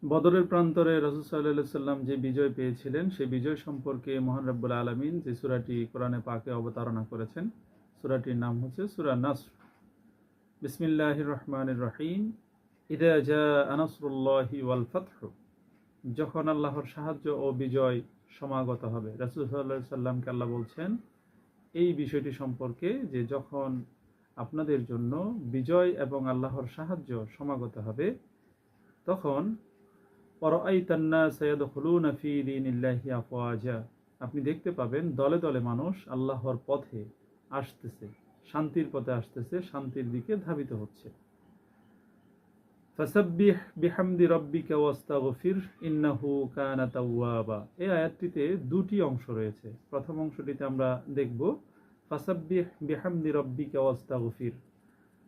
বদরের প্রান্তরে রাসূল সাল্লাল্লাহু আলাইহি সাল্লাম যে বিজয় পেয়েছিলেন সেই বিজয় সম্পর্কে মহান রব্বুল আলামিন যে সূরাটি কোরআনে পাকে অবতারণা করেছেন, সূরাটির নাম হচ্ছে সূরা নাসর। বিসমিল্লাহির রহমানির রহিম। ইযা জাআ নাসরুল্লাহি ওয়াল ফাতহু, যখন আল্লাহর সাহায্য ও বিজয় সমাগত হবে। রাসূল সাল্লাল্লাহু আলাইহি সাল্লামকে আল্লাহ বলছেন এই বিষয়টি সম্পর্কে যে যখন আপনাদের জন্য বিজয় এবং আল্লাহর সাহায্য সমাগত হবে, তখন আপনি দেখতে পাবেন দলে দলে মানুষ আল্লাহর পথে আসতেছে, শান্তির পথে আসতেছে, শান্তির দিকে ধাবিত হচ্ছে। ফাসাব্বিহ বিহামদি রাব্বিকা ওয়াস্তাগফির ইন্নাহু কানা তাওয়াবা। এই আয়াতটিতে দুটি অংশ রয়েছে। প্রথম অংশটিতে আমরা দেখব ফাসাব্বিহ বিহামদি রাব্বিকা ওয়াস্তাগফির।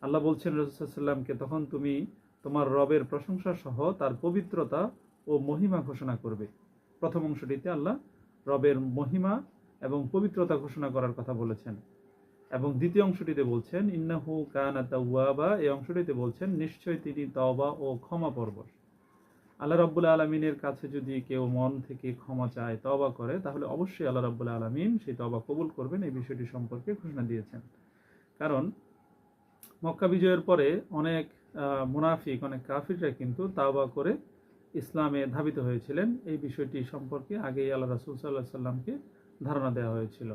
আল্লাহ বলছেন রাসূল সাল্লাল্লাহু আলাইহি ওয়াসাল্লামকে, তখন তুমি তোমার রবের প্রশংসা সহ তার পবিত্রতা ও মহিমা ঘোষণা করবে। প্রথম অংশটিতে আল্লাহ রবের মহিমা এবং পবিত্রতা ঘোষণা করার কথা বলেছেন, এবং দ্বিতীয় অংশটিতে বলছেন ইন্নাহু কানা তাওয়াবা। এই অংশটিতে বলছেন নিশ্চয় তিনি তওবা ও ক্ষমা পরবশ। আল্লাহ রাব্বুল আলামিনের কাছে যদি কেউ মন থেকে ক্ষমা চায়, তওবা করে, তাহলে অবশ্যই আল্লাহ রাব্বুল আলামিন সেই তওবা কবুল করবেন, এই বিষয়টি সম্পর্কে ঘোষণা দিয়েছেন। কারণ মক্কা বিজয়ের পরে অনেক মুনাফিক, অনেক কাফিররা কিন্তু তাওবা করে ইসলামে ধাবিত হয়েছিলেন। এই বিষয়টি সম্পর্কে আগেই আল্লাহ রাসূল সাল্লাল্লাহু আলাইহি সাল্লামকে ধারণা দেওয়া হয়েছিল।